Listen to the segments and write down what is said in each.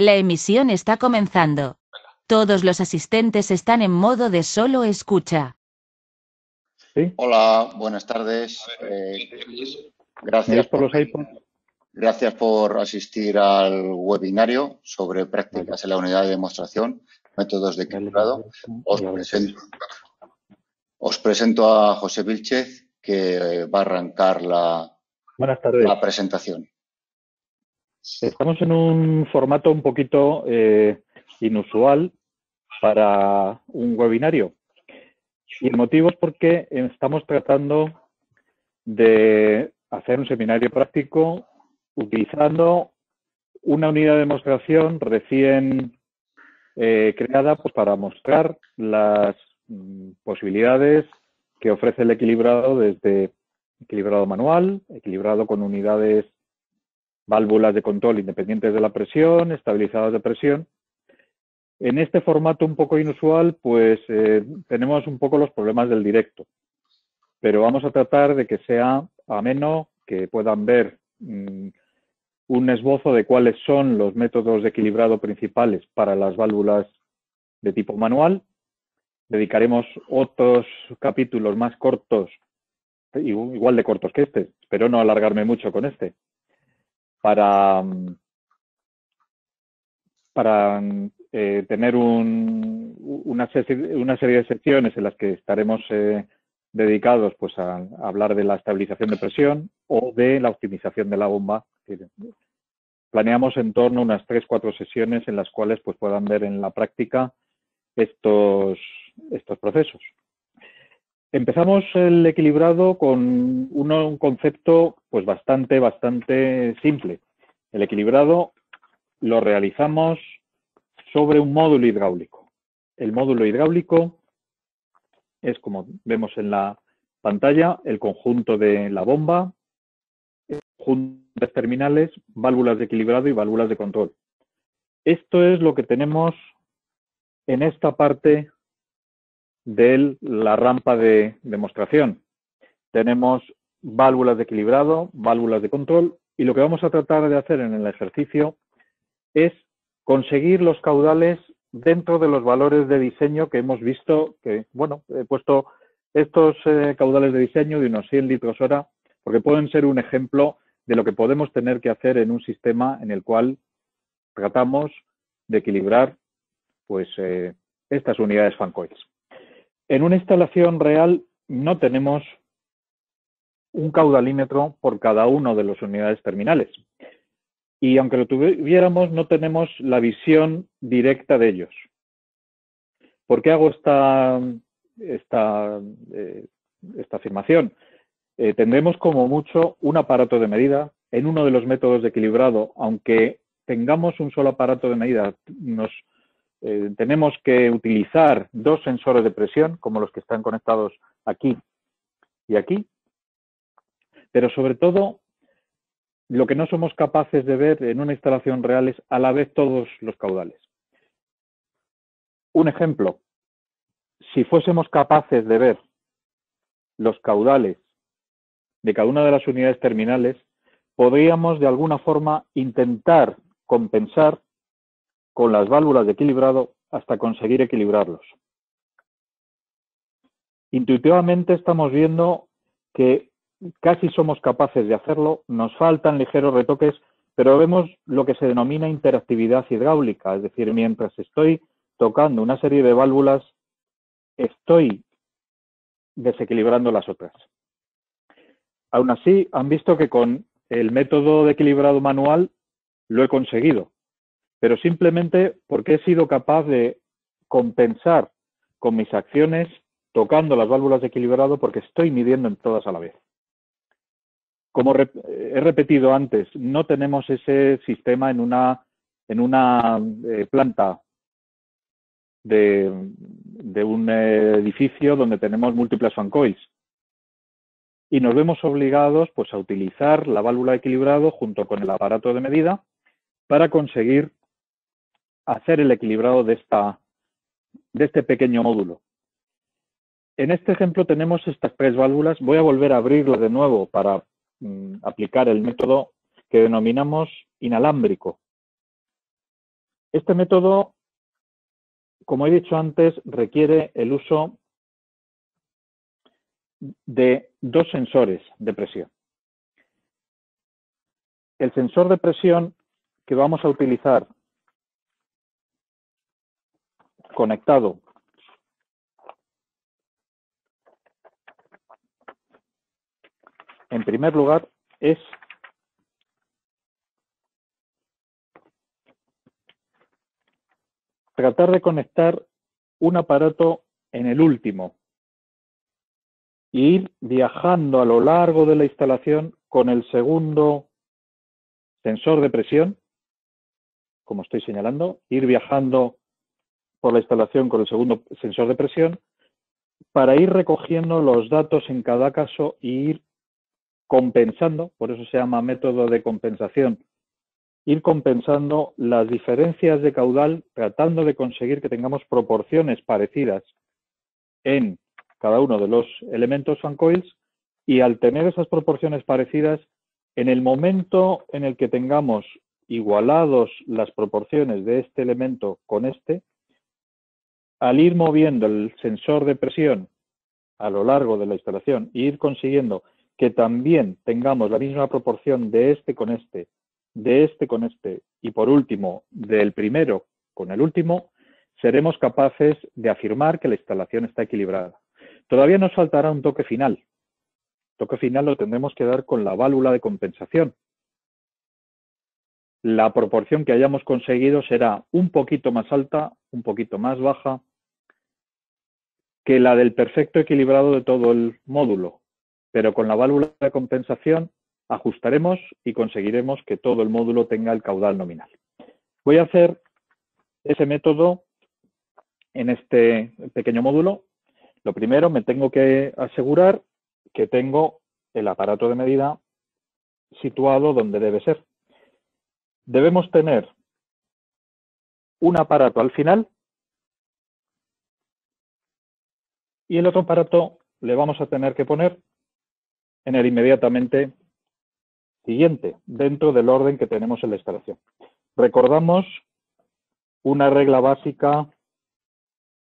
La emisión está comenzando. Todos los asistentes están en modo de solo escucha. ¿Sí? Hola, buenas tardes. ¿Me por los iPods? Gracias por asistir al webinario sobre prácticas en la unidad de demostración, métodos de equilibrado. Os presento a José Vilchez, que va a arrancar la presentación. Estamos en un formato un poquito inusual para un webinario. Y el motivo es porque estamos tratando de hacer un seminario práctico utilizando una unidad de demostración recién creada pues, para mostrar las posibilidades que ofrece el equilibrado desde equilibrado manual, equilibrado con unidades, válvulas de control independientes de la presión, estabilizadas de presión. En este formato un poco inusual, pues tenemos un poco los problemas del directo, pero vamos a tratar de que sea ameno, que puedan ver un esbozo de cuáles son los métodos de equilibrado principales para las válvulas de tipo manual. Dedicaremos otros capítulos más cortos, igual de cortos que este, espero no alargarme mucho con este, para tener una serie de secciones en las que estaremos dedicados pues, a hablar de la estabilización de presión o de la optimización de la bomba. Planeamos en torno a unas 3-4 sesiones en las cuales pues, puedan ver en la práctica estos procesos. Empezamos el equilibrado con un concepto pues, bastante simple. El equilibrado lo realizamos sobre un módulo hidráulico. El módulo hidráulico es, como vemos en la pantalla, el conjunto de la bomba, conjuntos terminales, válvulas de equilibrado y válvulas de control. Esto es lo que tenemos en esta parte de la rampa de demostración. Tenemos válvulas de equilibrado, válvulas de control, y lo que vamos a tratar de hacer en el ejercicio es conseguir los caudales dentro de los valores de diseño que hemos visto, que, bueno, he puesto estos caudales de diseño de unos 100 litros hora, porque pueden ser un ejemplo de lo que podemos tener que hacer en un sistema en el cual tratamos de equilibrar pues, estas unidades fan coils. En una instalación real no tenemos un caudalímetro por cada una de las unidades terminales. Y aunque lo tuviéramos, no tenemos la visión directa de ellos. ¿Por qué hago esta afirmación? Tendremos como mucho un aparato de medida. En uno de los métodos de equilibrado, aunque tengamos un solo aparato de medida, tenemos que utilizar 2 sensores de presión, como los que están conectados aquí y aquí. Pero sobre todo, lo que no somos capaces de ver en una instalación real es a la vez todos los caudales. Un ejemplo, si fuésemos capaces de ver los caudales de cada una de las unidades terminales, podríamos de alguna forma intentar compensar con las válvulas de equilibrado hasta conseguir equilibrarlos. Intuitivamente estamos viendo que casi somos capaces de hacerlo, nos faltan ligeros retoques, pero vemos lo que se denomina interactividad hidráulica, es decir, mientras estoy tocando una serie de válvulas, estoy desequilibrando las otras. Aún así, han visto que con el método de equilibrado manual lo he conseguido, pero simplemente porque he sido capaz de compensar con mis acciones tocando las válvulas de equilibrado porque estoy midiendo en todas a la vez. Como he repetido antes, no tenemos ese sistema en una planta de un edificio donde tenemos múltiples fan coils. Y nos vemos obligados pues, a utilizar la válvula de equilibrado junto con el aparato de medida para conseguir hacer el equilibrado de este pequeño módulo. En este ejemplo tenemos estas 3 válvulas. Voy a volver a abrirlas de nuevo para aplicar el método que denominamos inalámbrico. Este método, como he dicho antes, requiere el uso de dos sensores de presión. El sensor de presión que vamos a utilizar conectado en primer lugar es tratar de conectar un aparato en el último e ir viajando a lo largo de la instalación con el segundo sensor de presión, como estoy señalando, ir viajando por la instalación con el segundo sensor de presión para ir recogiendo los datos en cada caso e ir compensando, por eso se llama método de compensación, ir compensando las diferencias de caudal, tratando de conseguir que tengamos proporciones parecidas en cada uno de los elementos fan coils, y al tener esas proporciones parecidas, en el momento en el que tengamos igualados las proporciones de este elemento con este, al ir moviendo el sensor de presión a lo largo de la instalación e ir consiguiendo que también tengamos la misma proporción de este con este, de este con este y por último del primero con el último, seremos capaces de afirmar que la instalación está equilibrada. Todavía nos faltará un toque final. El toque final lo tendremos que dar con la válvula de compensación. La proporción que hayamos conseguido será un poquito más alta, un poquito más baja que la del perfecto equilibrado de todo el módulo, pero con la válvula de compensación ajustaremos y conseguiremos que todo el módulo tenga el caudal nominal. Voy a hacer ese método en este pequeño módulo. Lo primero, me tengo que asegurar que tengo el aparato de medida situado donde debe ser. Debemos tener un aparato al final y el otro aparato le vamos a tener que poner en el inmediatamente siguiente, dentro del orden que tenemos en la instalación. Recordamos una regla básica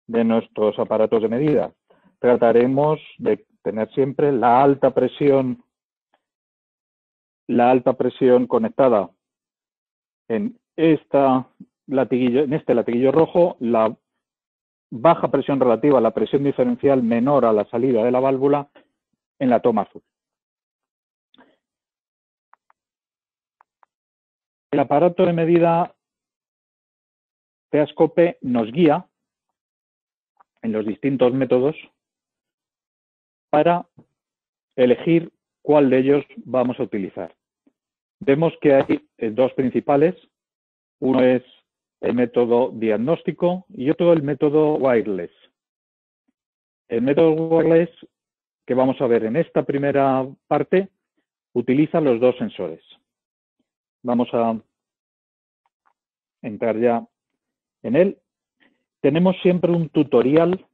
de nuestros aparatos de medida. Trataremos de tener siempre la alta presión conectada en este latiguillo rojo, la baja presión relativa, la presión diferencial menor a la salida de la válvula en la toma azul. El aparato de medida Teascope nos guía en los distintos métodos para elegir cuál de ellos vamos a utilizar. Vemos que hay dos principales. Uno es el método diagnóstico y otro el método wireless. El método wireless que vamos a ver en esta primera parte utiliza los dos sensores. Vamos a entrar ya en él. Tenemos siempre un tutorial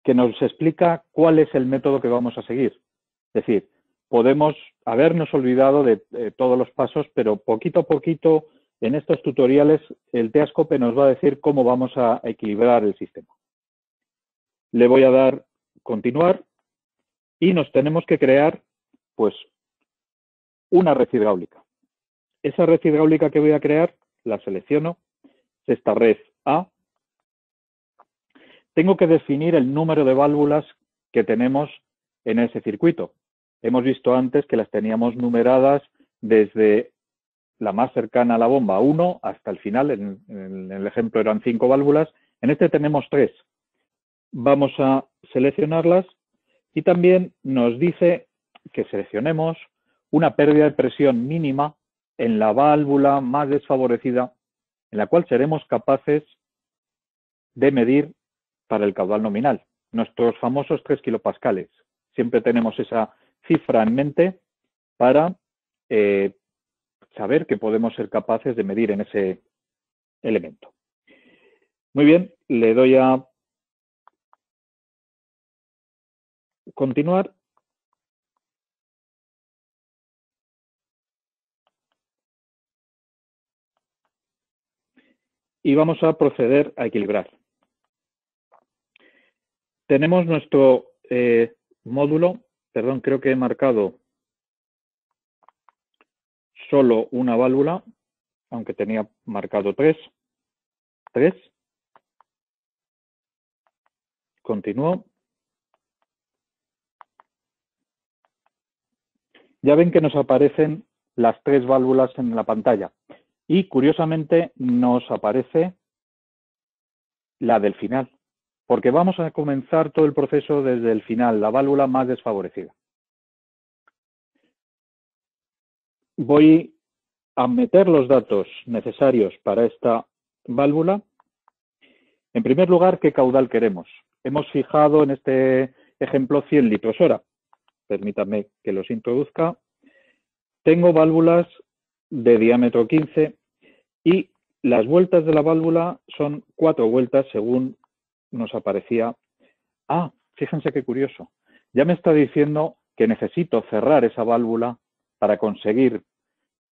que nos explica cuál es el método que vamos a seguir. Es decir, podemos habernos olvidado de todos los pasos, pero poquito a poquito en estos tutoriales el Teascope nos va a decir cómo vamos a equilibrar el sistema. Le voy a dar continuar y nos tenemos que crear pues una red hidráulica. Esa red hidráulica que voy a crear la selecciono, es esta red A. Tengo que definir el número de válvulas que tenemos en ese circuito. Hemos visto antes que las teníamos numeradas desde la más cercana a la bomba, 1, hasta el final. En el ejemplo eran 5 válvulas. En este tenemos 3. Vamos a seleccionarlas y también nos dice que seleccionemos una pérdida de presión mínima en la válvula más desfavorecida, en la cual seremos capaces de medir para el caudal nominal. Nuestros famosos 3 kilopascales. Siempre tenemos esa cifra en mente para saber que podemos ser capaces de medir en ese elemento. Muy bien, le doy a continuar. y vamos a proceder a equilibrar. Tenemos nuestro módulo, perdón, creo que he marcado solo una válvula, aunque tenía marcado tres. Continúo. Ya ven que nos aparecen las tres válvulas en la pantalla y curiosamente nos aparece la del final, porque vamos a comenzar todo el proceso desde el final, la válvula más desfavorecida. Voy a meter los datos necesarios para esta válvula. En primer lugar, ¿qué caudal queremos? Hemos fijado en este ejemplo 100 litros hora. Permítanme que los introduzca. Tengo válvulas de diámetro 15 y las vueltas de la válvula son 4 vueltas según nos aparecía. Ah, fíjense qué curioso. Ya me está diciendo que necesito cerrar esa válvula para conseguir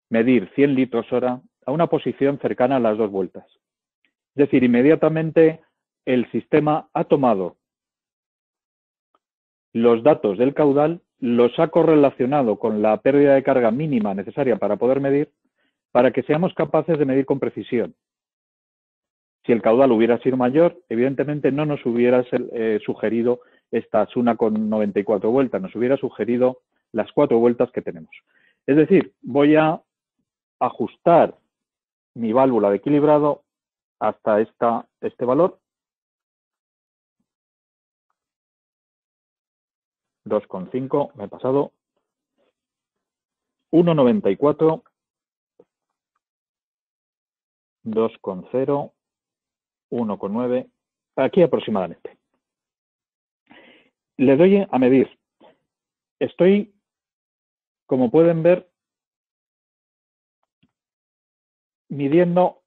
medir 100 litros hora a una posición cercana a las 2 vueltas. Es decir, inmediatamente el sistema ha tomado los datos del caudal, los ha correlacionado con la pérdida de carga mínima necesaria para poder medir, para que seamos capaces de medir con precisión. Si el caudal hubiera sido mayor, evidentemente no nos hubiera sugerido estas 1,94 vueltas, nos hubiera sugerido las 4 vueltas que tenemos. Es decir, voy a ajustar mi válvula de equilibrado hasta este valor, 2,5, me he pasado, 1,94, 2,0, 1,9, aquí aproximadamente. Le doy a medir. Estoy, como pueden ver, midiendo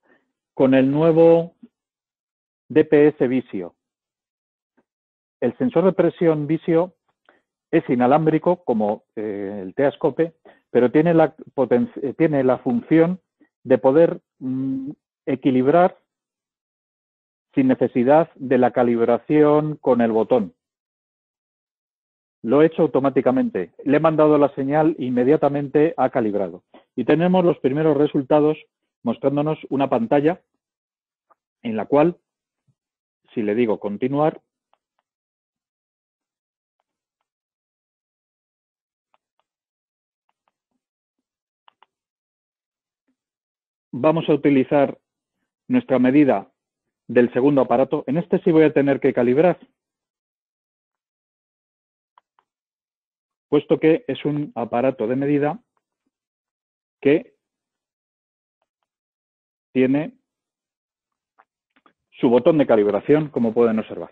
con el nuevo DPS Visio. El sensor de presión Visio es inalámbrico como el Teascope, pero tiene la función de poder equilibrar sin necesidad de la calibración con el botón. Lo he hecho automáticamente. Le he mandado la señal e inmediatamente ha calibrado. Y tenemos los primeros resultados mostrándonos una pantalla en la cual, si le digo continuar, vamos a utilizar nuestra medida del segundo aparato. En este sí voy a tener que calibrar, puesto que es un aparato de medida que tiene su botón de calibración, como pueden observar.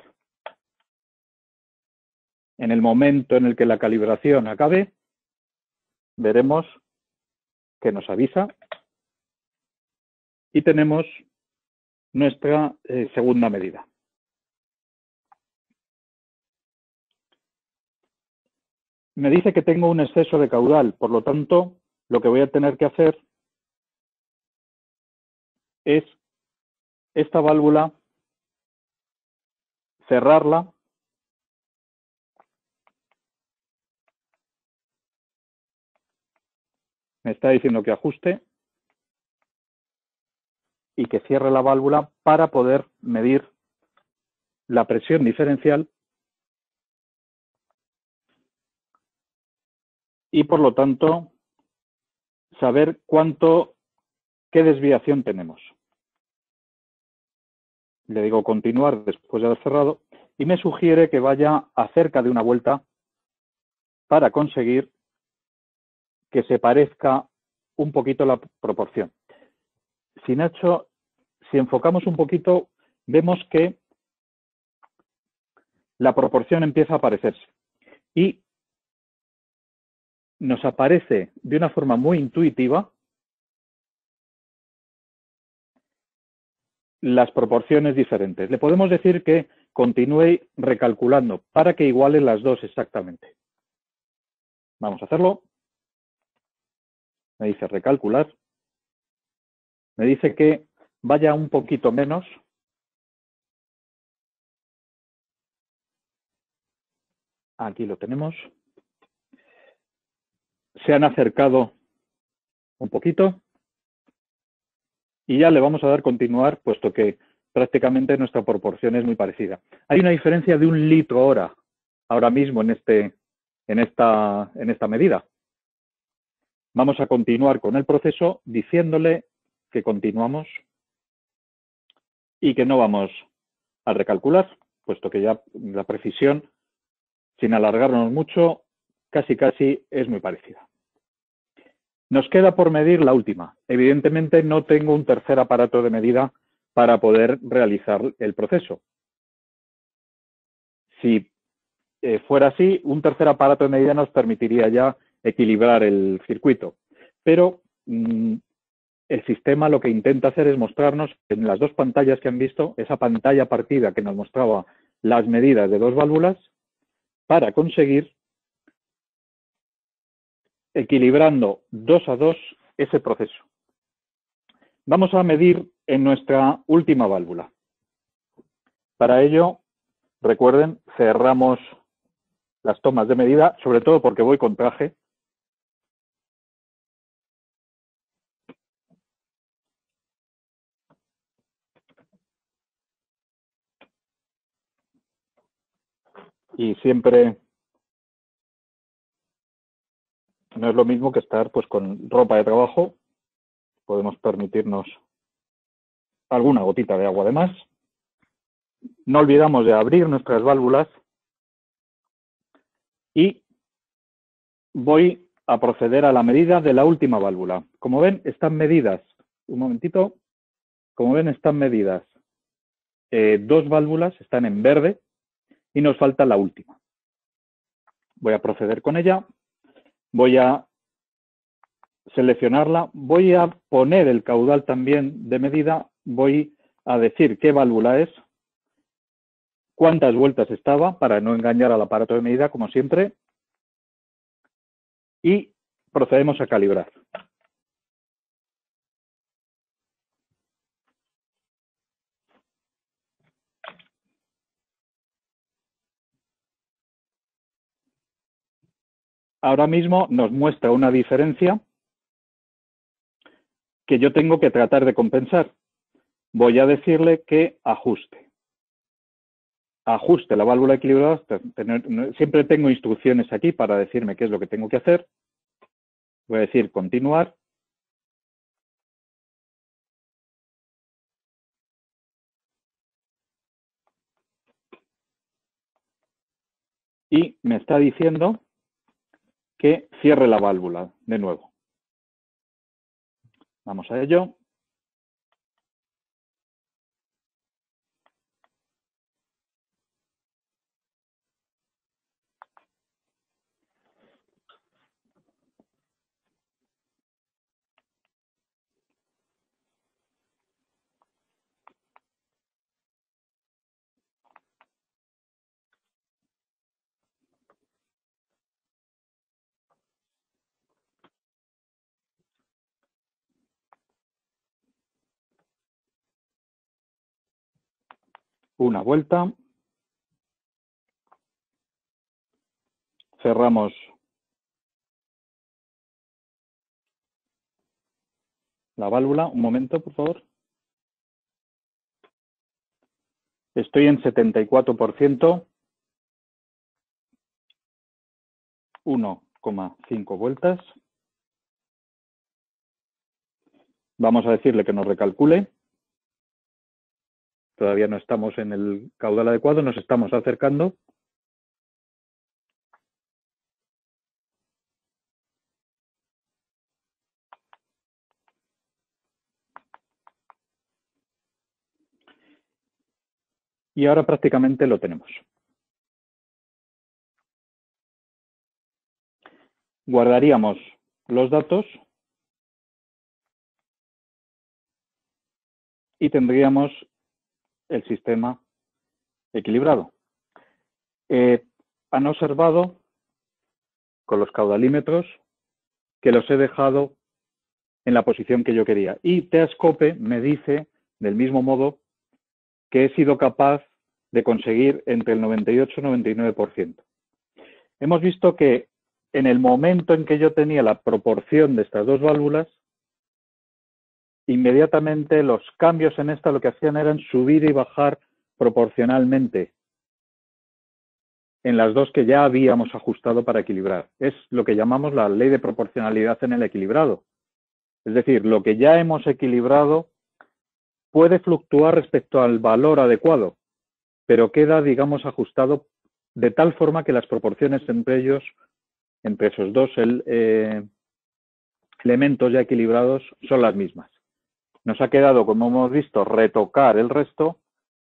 En el momento en el que la calibración acabe, veremos que nos avisa y tenemos nuestra segunda medida. Me dice que tengo un exceso de caudal, por lo tanto, lo que voy a tener que hacer es esta válvula, cerrarla me está diciendo que ajuste y que cierre la válvula para poder medir la presión diferencial y, por lo tanto, saber qué desviación tenemos. Le digo continuar después de haber cerrado y me sugiere que vaya a cerca de una vuelta para conseguir que se parezca un poquito la proporción. Si enfocamos un poquito, vemos que la proporción empieza a aparecerse y nos aparece de una forma muy intuitiva las proporciones diferentes. Le podemos decir que continúe recalculando para que igualen las dos exactamente. Vamos a hacerlo. Me dice recalcular. Me dice que vaya un poquito menos. Aquí lo tenemos. Se han acercado un poquito y ya le vamos a dar continuar, puesto que prácticamente nuestra proporción es muy parecida. Hay una diferencia de 1 litro hora ahora mismo en esta medida. Vamos a continuar con el proceso diciéndole que continuamos y que no vamos a recalcular, puesto que ya la precisión, sin alargarnos mucho, casi es muy parecida. Nos queda por medir la última. Evidentemente no tengo un tercer aparato de medida para poder realizar el proceso. Si fuera así, un tercer aparato de medida nos permitiría ya equilibrar el circuito. Pero el sistema lo que intenta hacer es mostrarnos en las dos pantallas que han visto, esa pantalla partida que nos mostraba las medidas de 2 válvulas, para conseguir equilibrando 2 a 2 ese proceso. Vamos a medir en nuestra última válvula. Para ello, recuerden, cerramos las tomas de medida, sobre todo porque voy con traje. Y siempre no es lo mismo que estar pues con ropa de trabajo. Podemos permitirnos alguna gotita de agua de más. No olvidamos de abrir nuestras válvulas y voy a proceder a la medida de la última válvula. Como ven, están medidas, un momentito, como ven, están medidas 2 válvulas, están en verde y nos falta la última. Voy a proceder con ella, voy a seleccionarla, voy a poner el caudal también de medida, voy a decir qué válvula es, cuántas vueltas estaba, para no engañar al aparato de medida, como siempre, y procedemos a calibrar. Ahora mismo nos muestra una diferencia que yo tengo que tratar de compensar. Voy a decirle que ajuste. Ajuste la válvula equilibrada. Siempre tengo instrucciones aquí para decirme qué es lo que tengo que hacer. Voy a decir continuar. Y me está diciendo que cierre la válvula de nuevo. Vamos a ello. Una vuelta. Cerramos la válvula. Un momento, por favor. Estoy en 74%. 1,5 vueltas. Vamos a decirle que nos recalcule. Todavía no estamos en el caudal adecuado, nos estamos acercando. Y ahora prácticamente lo tenemos. Guardaríamos los datos y tendríamos el sistema equilibrado. Han observado con los caudalímetros que los he dejado en la posición que yo quería. Y Teascope me dice del mismo modo que he sido capaz de conseguir entre el 98 y 99%. Hemos visto que en el momento en que yo tenía la proporción de estas dos válvulas, inmediatamente los cambios en esta lo que hacían eran subir y bajar proporcionalmente en las dos que ya habíamos ajustado para equilibrar. Es lo que llamamos la ley de proporcionalidad en el equilibrado. Es decir, lo que ya hemos equilibrado puede fluctuar respecto al valor adecuado, pero queda, digamos, ajustado de tal forma que las proporciones entre ellos, entre esos dos elementos ya equilibrados, son las mismas. Nos ha quedado, como hemos visto, retocar el resto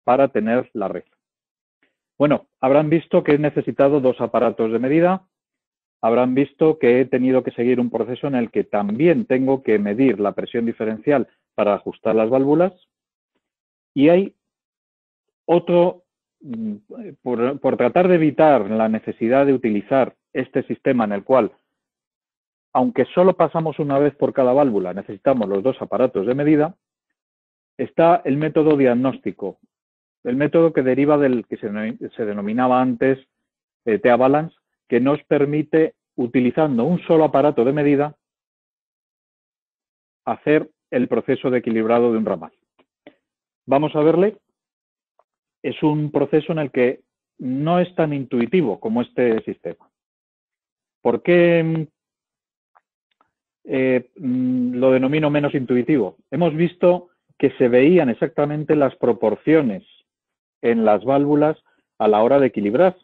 para tener la red. Bueno, habrán visto que he necesitado dos aparatos de medida, habrán visto que he tenido que seguir un proceso en el que también tengo que medir la presión diferencial para ajustar las válvulas, y hay otro, por tratar de evitar la necesidad de utilizar este sistema en el cual, aunque solo pasamos una vez por cada válvula, necesitamos los dos aparatos de medida, está el método diagnóstico, el método que deriva del que se denominaba antes TA Balance, que nos permite, utilizando un solo aparato de medida, hacer el proceso de equilibrado de un ramal. Vamos a verle. Es un proceso en el que no es tan intuitivo como este sistema. ¿Por qué lo denomino menos intuitivo? Hemos visto que se veían exactamente las proporciones en las válvulas a la hora de equilibrar.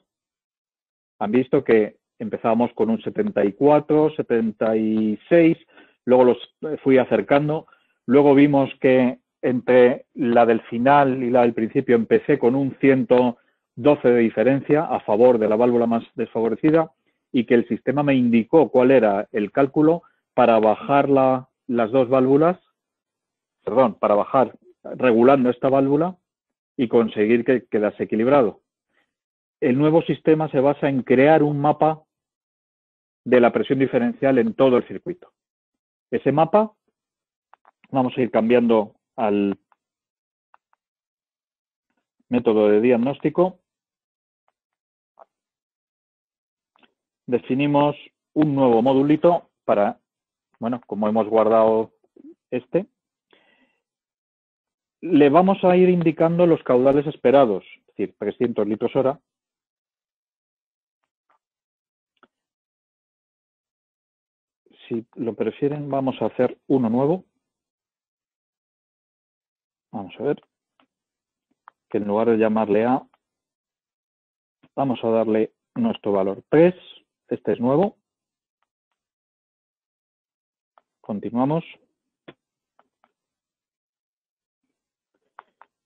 Han visto que empezábamos con un 74, 76, luego los fui acercando, luego vimos que entre la del final y la del principio empecé con un 112 de diferencia a favor de la válvula más desfavorecida, y que el sistema me indicó cuál era el cálculo para bajar las dos válvulas, para bajar regulando esta válvula y conseguir que quedase equilibrado. El nuevo sistema se basa en crear un mapa de la presión diferencial en todo el circuito. Ese mapa, vamos a ir cambiando al método de diagnóstico. Definimos un nuevo modulito para, bueno, como hemos guardado este, le vamos a ir indicando los caudales esperados, es decir, 300 litros hora. Si lo prefieren, vamos a hacer uno nuevo. Vamos a ver, que en lugar de llamarle A, vamos a darle nuestro valor 3. Este es nuevo. Continuamos.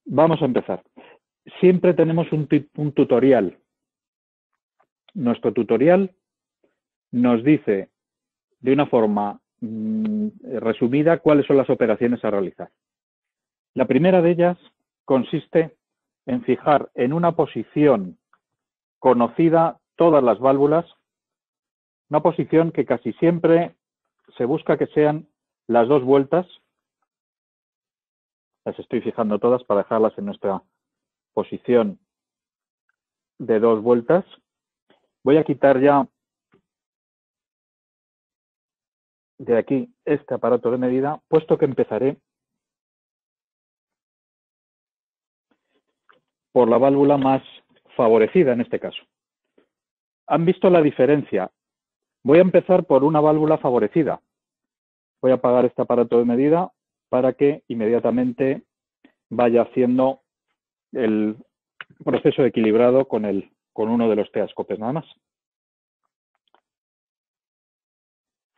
Vamos a empezar. Siempre tenemos un tutorial. Nuestro tutorial nos dice de una forma resumida cuáles son las operaciones a realizar. La primera de ellas consiste en fijar en una posición conocida todas las válvulas, una posición que casi siempre se busca que sean las dos vueltas. Las estoy fijando todas para dejarlas en nuestra posición de dos vueltas. Voy a quitar ya de aquí este aparato de medida, puesto que empezaré por la válvula más favorecida en este caso. ¿Han visto la diferencia? Voy a empezar por una válvula favorecida. Voy a apagar este aparato de medida para que inmediatamente vaya haciendo el proceso de equilibrado con uno de los teascopes nada más.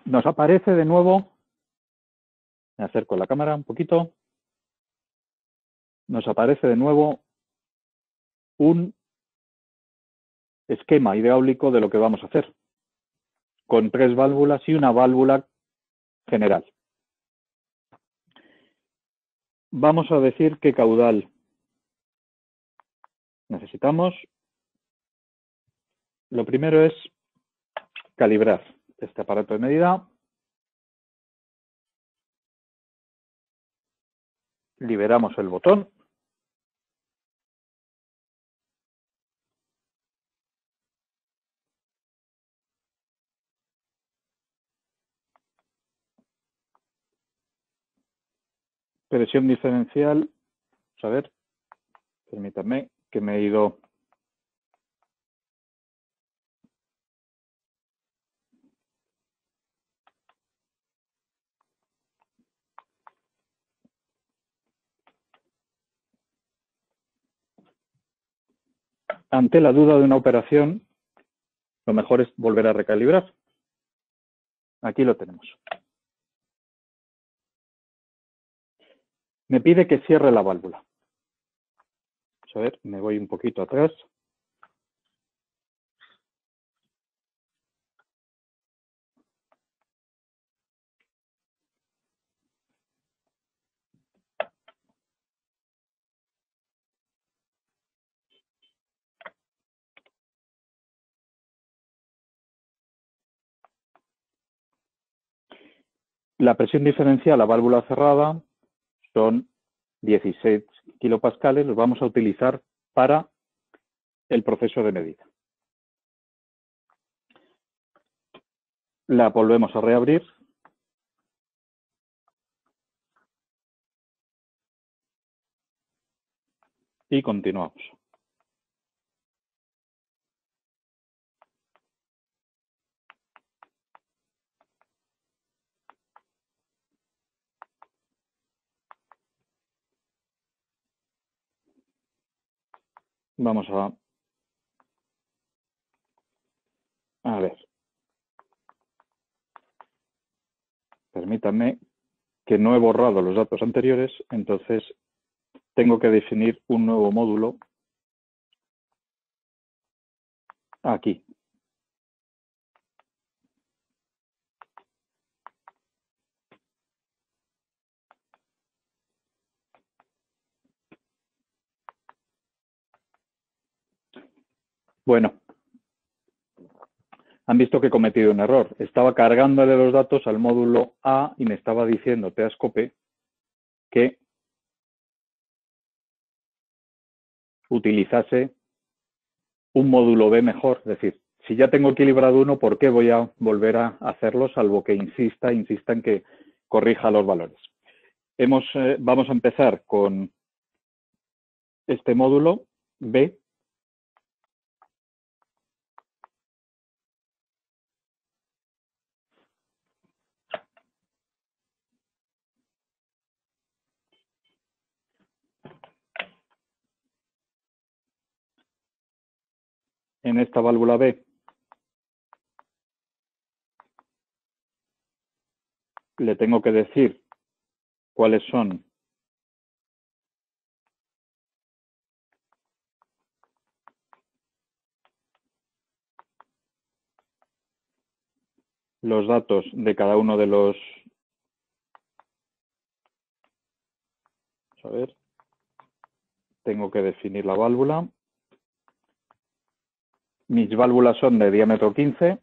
Nos aparece de nuevo, me acerco a la cámara un poquito, nos aparece de nuevo un esquema hidráulico de lo que vamos a hacer, con 3 válvulas y una válvula general. Vamos a decir qué caudal necesitamos. Lo primero es calibrar este aparato de medida. Liberamos el botón. Presión diferencial. Vamos a ver. Permítanme que me he ido. Ante la duda de una operación, lo mejor es volver a recalibrar. Aquí lo tenemos. Me pide que cierre la válvula. Vamos a ver, me voy un poquito atrás. La presión diferencial a válvula cerrada son 16 kilopascales, los vamos a utilizar para el proceso de medida. La volvemos a reabrir. Y continuamos. Vamos a ver. Permítanme que no he borrado los datos anteriores, entonces tengo que definir un nuevo módulo aquí. Bueno, han visto que he cometido un error. Estaba cargándole los datos al módulo A y me estaba diciendo Teascope que utilizase un módulo B mejor. Es decir, si ya tengo equilibrado uno, ¿por qué voy a volver a hacerlo? Salvo que insista en que corrija los valores. Vamos a empezar con este módulo B. En esta válvula B le tengo que decir cuáles son los datos de cada uno de los... A ver, tengo que definir la válvula. Mis válvulas son de diámetro 15,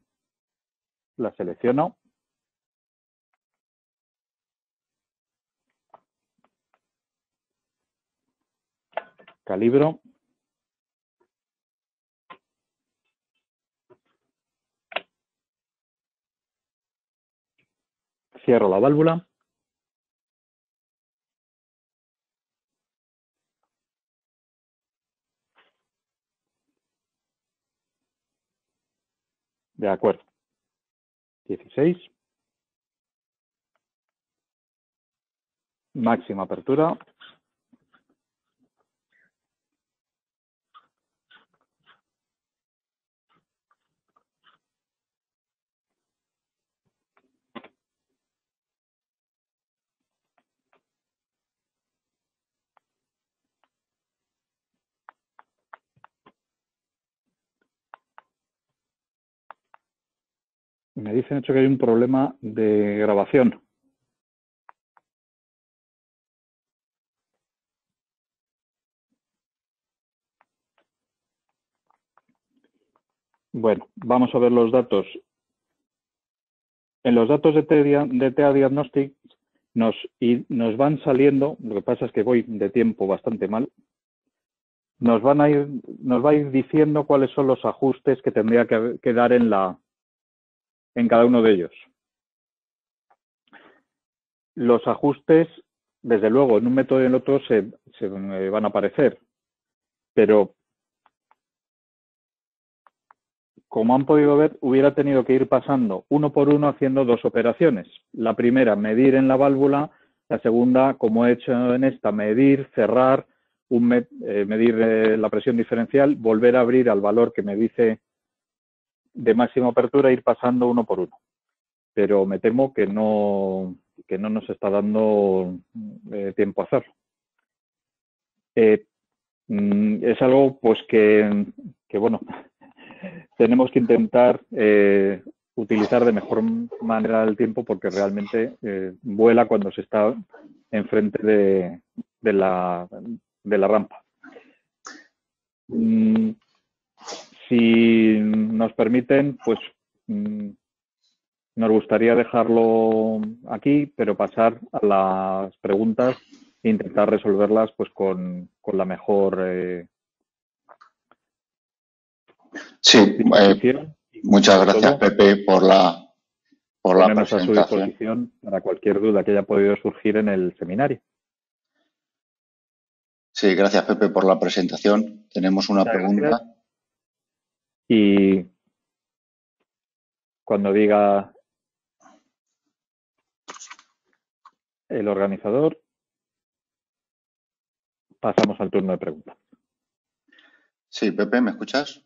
las selecciono. Calibro. Cierro la válvula. De acuerdo. 16. Máxima apertura. Me dicen hecho que hay un problema de grabación. Bueno, vamos a ver los datos. En los datos de TA Diagnostics nos van saliendo, lo que pasa es que voy de tiempo bastante mal, nos va a ir diciendo cuáles son los ajustes que tendría que dar en cada uno de ellos. Los ajustes, desde luego, en un método y en el otro se van a aparecer, pero como han podido ver, hubiera tenido que ir pasando uno por uno haciendo dos operaciones. La primera, medir en la válvula. La segunda, como he hecho en esta, medir, cerrar, medir la presión diferencial, volver a abrir al valor que me dice de máxima apertura e ir pasando uno por uno. Pero me temo que no nos está dando tiempo a hacerlo. Es algo pues que bueno, tenemos que intentar utilizar de mejor manera el tiempo, porque realmente vuela cuando se está enfrente de la rampa. Si nos permiten, pues nos gustaría dejarlo aquí, pero pasar a las preguntas e intentar resolverlas pues con la mejor Sí, muchas gracias, Pepe, por la ponernos a su presentación. disposición para cualquier duda que haya podido surgir en el seminario. Sí, gracias, Pepe, por la presentación. Tenemos una pregunta. Gracias. Y cuando diga el organizador, pasamos al turno de preguntas. Sí, Pepe, ¿me escuchas?